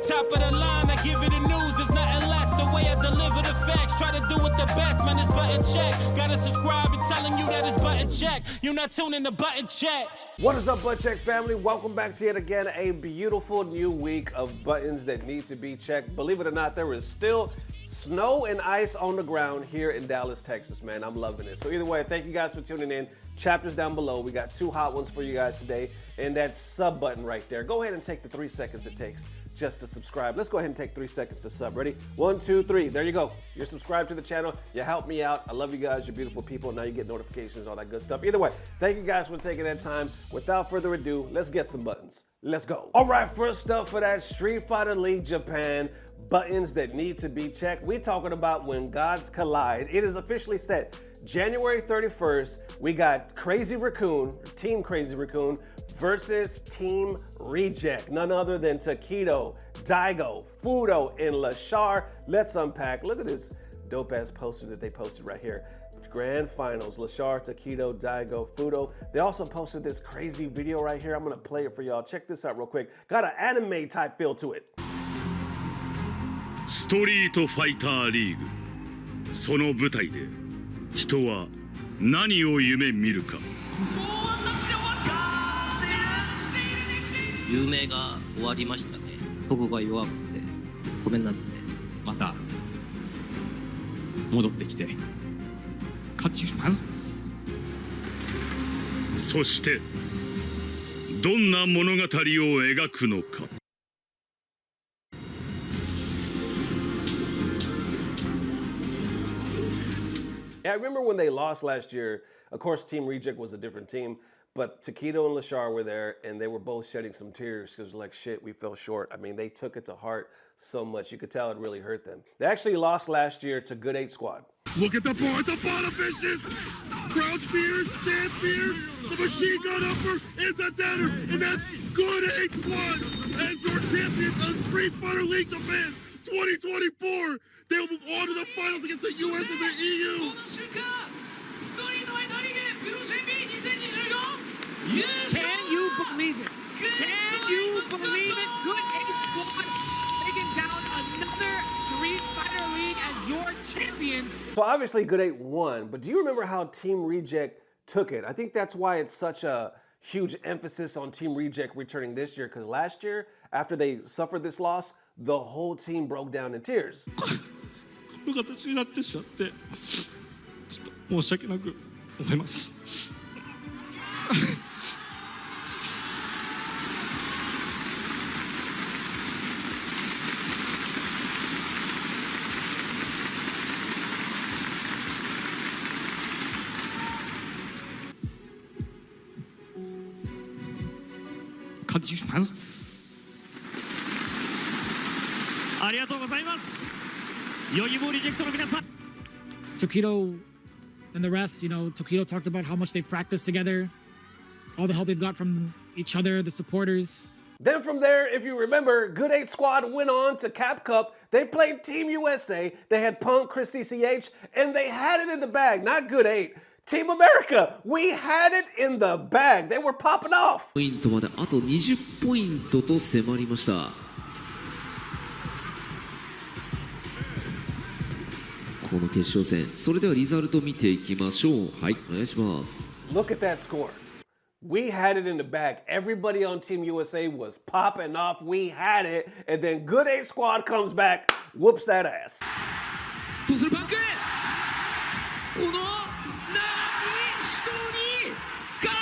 Top of the line, I give it the news, there's nothing less. The way I deliver the facts, try to do it the best, man, it's button check. Gotta subscribe and telling you that it's button check. You're not tuning to button check. What is up, Butt Check family? Welcome back to yet again a beautiful new week of buttons that need to be checked. Believe it or not, there is still snow and ice on the ground here in Dallas, Texas, man. I'm loving it. So either way, thank you guys for tuning in. Chapters down below. We got two hot ones for you guys today. And that sub button right there. Go ahead and take the 3 seconds it takes just to subscribe. Let's go ahead and take 3 seconds to sub. Ready? 1, 2, 3. There you go. You're subscribed to the channel. You help me out. I love you guys. You're beautiful people. Now you get notifications, all that good stuff. Either way, thank you guys for taking that time. Without further ado, let's get some buttons. Let's go. All right, first up for that Street Fighter League Japan buttons that need to be checked. We're talking about when gods collide. It is officially set. January 31st, we got Crazy Raccoon, Team Crazy Raccoon versus Team Reject. None other than Takedo, Daigo, Fudo, and Lashar. Let's unpack. Look at this dope ass poster that they posted right here. Grand Finals, Lashar, Takedo, Daigo, Fudo. They also posted this crazy video right here. I'm gonna play it for y'all. Check this out real quick. Got an anime type feel to it. ストリートファイターリーグその舞台で人は何を夢見るか夢が終わりましたね。ここが弱くてごめんなさい。また戻ってきて勝ちます。そしてどんな物語を描くのか。Yeah, I remember when they lost last year. Of course, Team Reject was a different team, but Takedo and Lashar were there, and they were both shedding some tears because like, shit, we fell short. I mean, they took it to heart so much. You could tell it really hurt them. They actually lost last year to Good 8 Squad. Look at the board, the bottom fishes! Crouch Fears, Stand Fears, the machine gun upper is a debtor, and that's Good 8 Squad as your champions of Street Fighter League Japan 2024. They will move on to the finals against the US and the EU. Can you believe it? Can you believe it? Good 8 Squad taking down another Street Fighter League as your champions. So obviously Good 8 won, but do you remember how Team Reject took it? I think that's why it's such a huge emphasis on Team Reject returning this year, because last year, after they suffered this loss, the whole team broke down in tears. この形になってしまってちょっと申し訳なく思います。勝ちます。ありがとうございます。ヨギボーリジェクトの皆さん。Takedo and the rest, you know, Takedo talked about how much they've practiced together, all the help they've got from each other, the supporters. Then from there, if you remember, Good 8 Squad went on to Cap Cup. They played Team USA. They had Punk, Chris CCH, and they had it in the bag. Not Good 8. Team America, we had it in the bag. They were popping off. ポイントまであと20ポイントと迫りました。この決勝戦、それではリザルト見ていきましょう。はい、お願いします。Look at that score. We had it in the bag. Everybody on Team USA was popping off. We had it. And then Good 8 Squad comes back, whoops that ass. どうするバンクこの何人にガラ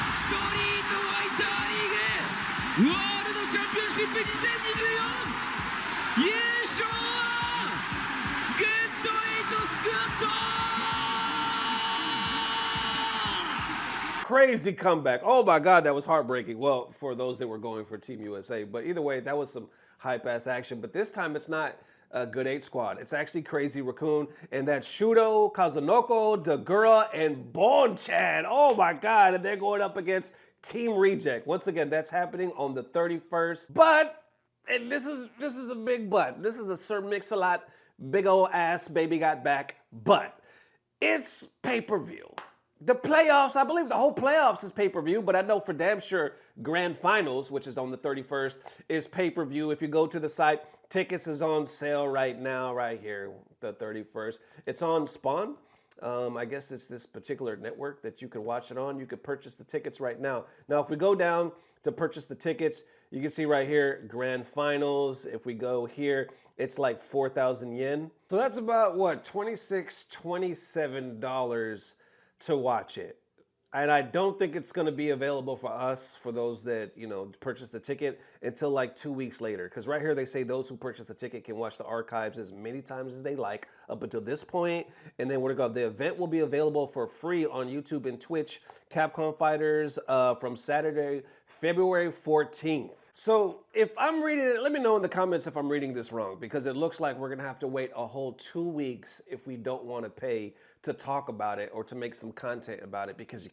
ストリートファイターリーグワールドチャンピオンシップ2024優勝はグッド8スクワット Crazy comeback. Oh my God, that was heartbreaking. Well, for those that were going for Team USA. But either way, that was some hype-ass action. But this time, it's not a Good 8 Squad. It's actually Crazy Raccoon. And that's Shudo, Kazunoko, Dagura, and Bonchan. Oh my God. And they're going up against Team Reject. Once again, that's happening on the 31st. But, and this is a big but. This is a Sir Mix-a-Lot, big old ass baby got back. But it's pay-per-view. The playoffs, I believe the whole playoffs is pay-per-view, but I know for damn sure Grand Finals, which is on the 31st, is pay-per-view. If you go to the site, tickets is on sale right now, right here, the 31st. It's on Spawn. I guess it's this particular network that you can watch it on. You could purchase the tickets right now. Now, if we go down to purchase the tickets, you can see right here, Grand Finals. If we go here, it's like 4,000 yen. So that's about, what, $26, $27 to watch it. And I don't think it's going to be available for us, for those that, you know, purchase the ticket, until like 2 weeks later. Because right here they say those who purchase the ticket can watch the archives as many times as they like up until this point. And then the event will be available for free on YouTube and Twitch, Capcom Fighters, from Saturday, February 14th. So if I'm reading it, let me know in the comments if I'm reading this wrong, because it looks like we're going to have to wait a whole 2 weeks if we don't want to pay to talk about it or to make some content about it, because you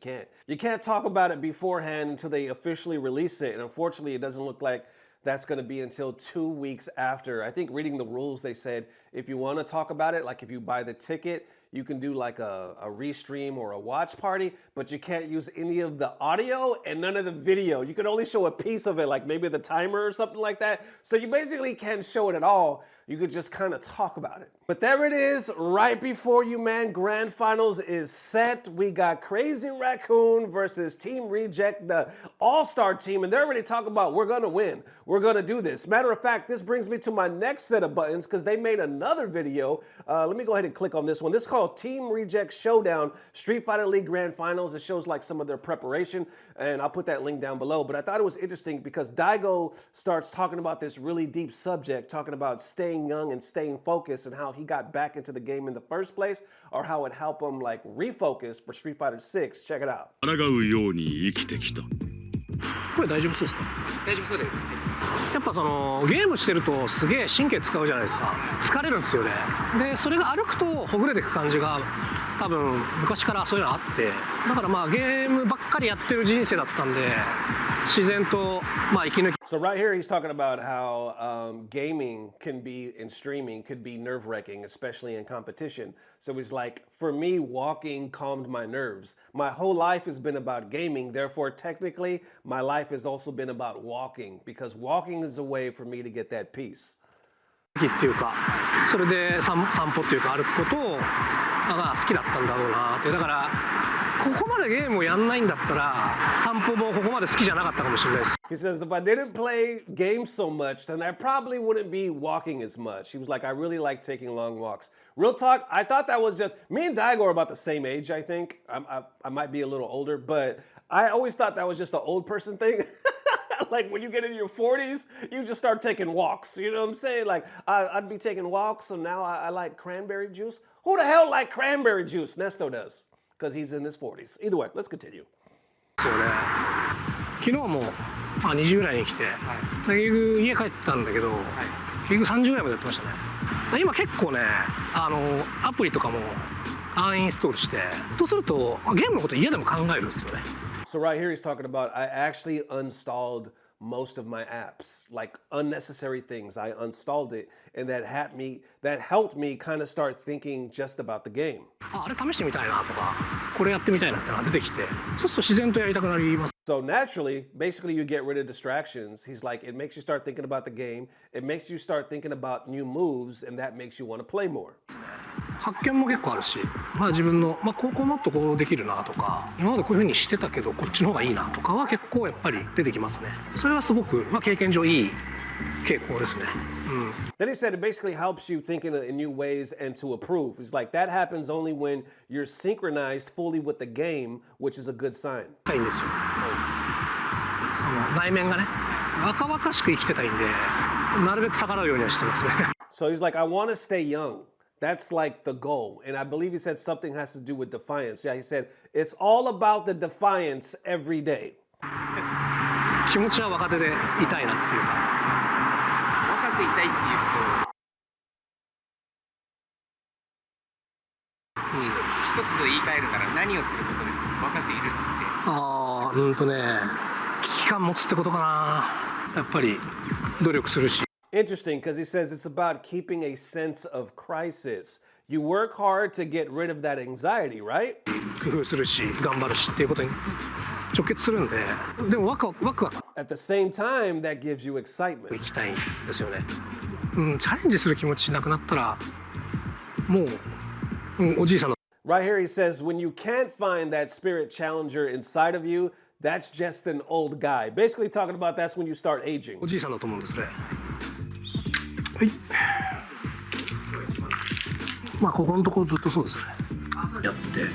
can't talk about it beforehand until they officially release it. And unfortunately, it doesn't look like that's going to be until 2 weeks after. I think reading the rules, they said if you want to talk about it, like if you buy the ticket, you can do like a restream or a watch party, but you can't use any of the audio and none of the video. You can only show a piece of it, like maybe the timer or something like that. So you basically can't show it at all. You could just kind of talk about it. But there it is, right before you, man. Grand Finals is set. We got Crazy Raccoon versus Team Reject, the all-star team, and they're already talking about we're gonna win. We're gonna do this. Matter of fact, this brings me to my next set of buttons, because they made another video. Let me go ahead and click on this one. This is called Team Reject Showdown, Street Fighter League Grand Finals. It shows like some of their preparation, and I'll put that link down below. But I thought it was interesting because Daigo starts talking about this really deep subject, talking about staying young and staying focused and how he got back into the game in the first place, or how it helped him like refocus for Street Fighter 6. Check it out. 抗うように生きてきた。これ大丈夫そうですか？大丈夫そうです。やっぱそのゲームしてるとすげえ神経使うじゃないですか。疲れるんですよね。でそれが歩くとほぐれていく感じが多分昔からそういうのあって、だからまあゲームばっかりやってる人生だったんで自然とまあ生き抜き。So right here he's talking about how gaming can be and streaming could be nerve-wracking, especially in competition. So he's like, for me, walking calmed my nerves. My whole life has been about gaming. Therefore, technically, my life has also been about walking, because walking is a way for me to get that peace. っていうか、それで散歩っていうか歩くことをが好きだったんだろうなって。だからここまでゲームをやんないんだったら散歩もここまで好きじゃなかったかもしれないです。He says, if I didn't play games so much, then I probably wouldn't be walking as much. He was like, I really like taking long walks. Real talk, I thought that was just, me and Daigo are about the same age, I think. I might be a little older, but I always thought that was just an old person thing. Like when you get into your 40s, you just start taking walks. You know what I'm saying? Like I'd be taking walks, so now I like cranberry juice. Who the hell like cranberry juice? Nesto does, because he's in his 40s. Either way, let's continue. ですよね。昨日も2時ぐらいに来て、結局家帰ったんだけど、結局3時ぐらいまでやってましたね。今結構ね、アプリとかもアンインストールして、そうするとゲームのこと嫌でも考えるんですよね。So right here he's talking about I actually uninstalled most of my apps, like unnecessary things. I uninstalled it, and that helped me kind of start thinking just about the game. あれ試してみたいなとか、これやってみたいなってのが出てきて、そうすると自然とやりたくなります。So naturally, basically you get rid of distractions. He's like, it makes you start thinking about the game. It makes you start thinking about new moves, and that makes you want to play more. 発見も結構あるし、自分のこうもっとこうできるなとか、今までこういう風にしてたけどこっちの方がいいなとかは結構やっぱり出てきますね。それはすごく経験上いい傾向ですね。Then he said it basically helps you think in new ways and to improve. He's like, that happens only when you're synchronized fully with the game, which is a good sign. いいんですよ。その内面がね、若々しく生きてたいんで、なるべく逆らうようにはしてますね。So he's like, I want to stay young. That's like the goal. And I believe he said something has to do with defiance. Yeah, he said, it's all about the defiance every day. 気持ちは若手でいたいなっていうか。若手いたいっていうと、一つと言い換えるなら何をすることですか？若手いるって。危機感持つってことかな。やっぱり努力するし。Interesting, because he says it's about keeping a sense of crisis. You work hard to get rid of that anxiety, right? 工夫するし頑張るしっていうことに直結するんで、でもワクワク At the same time, that gives you excitement. 行きたいんですよね。チャレンジする気持ちなくなったらもう、おじいさんの Right here he says, when you can't find that spirit challenger inside of you, that's just an old guy. Basically talking about that's when you start aging. おじいさんだと思うんですね。はい。まあここのところずっとそうですね。やって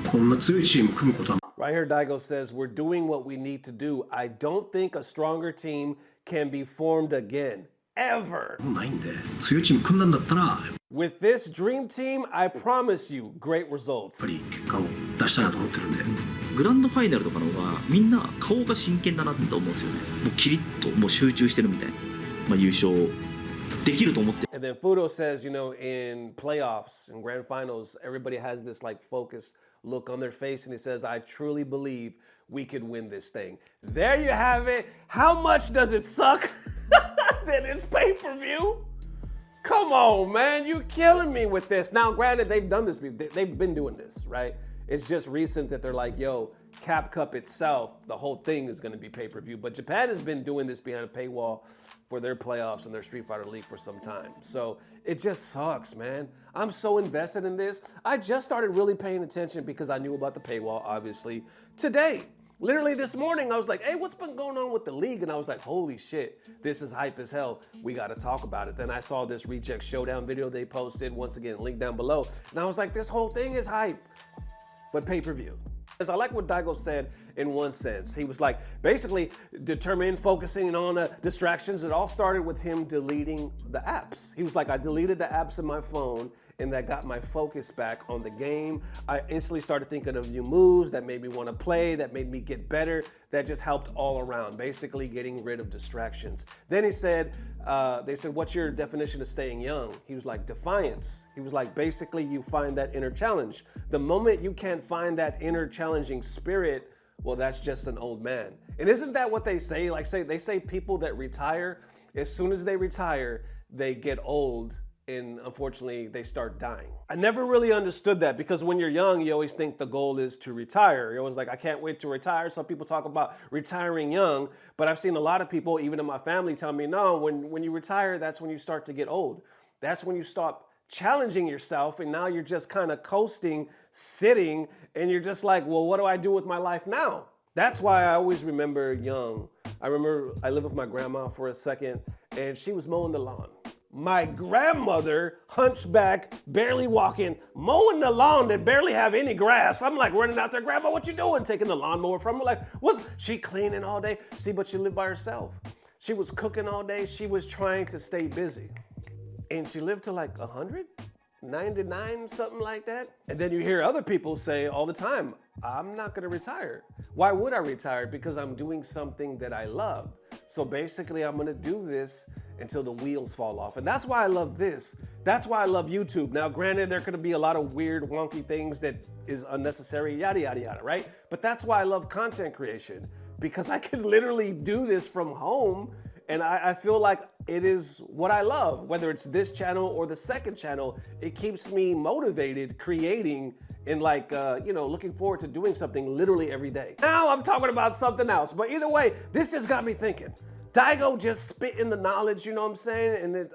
こんな強いチーム組むことは。Right here, Daigo says, we're doing what we need to do. I don't think a stronger team can be formed again. Ever. ないんで強いチーム組んだんだったら。With this dream team, I promise you great results. やっぱり結果を出したいなと思ってるんで。グランドファイナルとかの方がみんな顔が真剣だなって思うんですよね。もうキリッともう集中してるみたいな、まあ、優勝できると思って。And then Fudo says, you know, in playoffs and grand finals, everybody has this like focused look on their face, and he says, I truly believe we could win this thing. There you have it. How much does it suck that it's pay-per-view? Come on, man, you're killing me with this. Now, granted, they've done this, they've been doing this, right? It's just recent that they're like, yo, Cap Cup itself, the whole thing is going to be pay-per-view. But Japan has been doing this behind a paywall for their playoffs and their Street Fighter League for some time. So it just sucks, man. I'm so invested in this. I just started really paying attention because I knew about the paywall, obviously, today. Literally this morning, I was like, hey, what's been going on with the league? And I was like, holy shit, this is hype as hell. We got to talk about it. Then I saw this Reject Showdown video they posted. Once again, link down below. And I was like, this whole thing is hype, but pay-per-view. I like what Daigo said in one sense. He was like, basically determined, focusing on distractions. It all started with him deleting the apps. He was like, I deleted the apps in my phone and that got my focus back on the game. I instantly started thinking of new moves that made me want to play, that made me get better, that just helped all around, basically getting rid of distractions. Then he said, they said, what's your definition of staying young? He was like, defiance. He was like, basically you find that inner challenge. The moment you can't find that inner challenging spirit, well, that's just an old man. And isn't that what they say? Like they say people that retire, as soon as they retire, they get old and unfortunately they start dying. I never really understood that because when you're young, you always think the goal is to retire. You're always like, I can't wait to retire. Some people talk about retiring young, but I've seen a lot of people, even in my family, tell me, no, when you retire, that's when you start to get old. That's when you stop challenging yourself and now you're just kind of coasting, sitting, and you're just like, well, what do I do with my life now? That's why I always remember young. I remember I lived with my grandma for a second and she was mowing the lawn. My grandmother, hunchback, barely walking, mowing the lawn that barely have any grass. I'm like running out there, Grandma, what you doing? Taking the lawnmower from her. Like, what's she cleaning all day? See, but she lived by herself. She was cooking all day. She was trying to stay busy. And she lived to like 100, 99, something like that. And then you hear other people say all the time, I'm not gonna retire. Why would I retire? Because I'm doing something that I love. So basically I'm gonna do this until the wheels fall off. And that's why I love this. That's why I love YouTube. Now, granted, there could be a lot of weird, wonky things that is unnecessary, yada, yada, yada, right? But that's why I love content creation, because I can literally do this from home. And I feel like it is what I love, whether it's this channel or the second channel. It keeps me motivated, creating, and like, looking forward to doing something literally every day. Now I'm talking about something else, but either way, this just got me thinking. Daigo just spitting the knowledge, you know what I'm saying? And it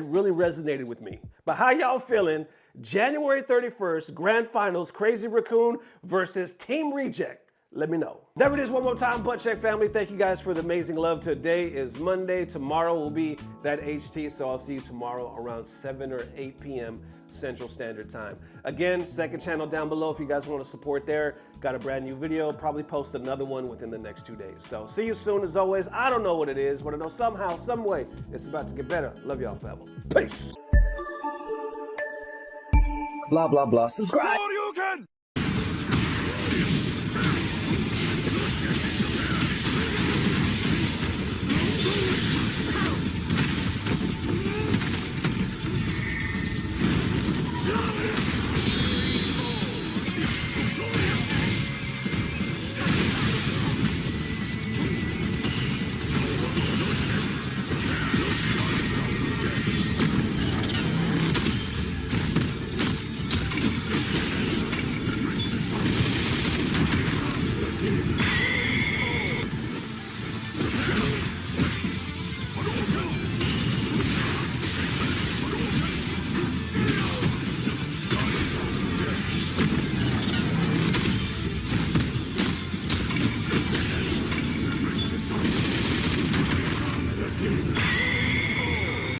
really resonated with me. But how y'all feeling? January 31st, Grand Finals, Crazy Raccoon versus Team Reject. Let me know. There it is one more time, Butt Check family. Thank you guys for the amazing love. Today is Monday. Tomorrow will be that HT, so I'll see you tomorrow around 7 or 8 p.m. Central Standard Time. Again, second channel down below if you guys want to support there. Got a brand new video. Probably post another one within the next 2 days. So see you soon as always. I don't know what it is, but I know somehow, some way, it's about to get better. Love y'all forever. Peace. Blah, blah, blah. Subscribe.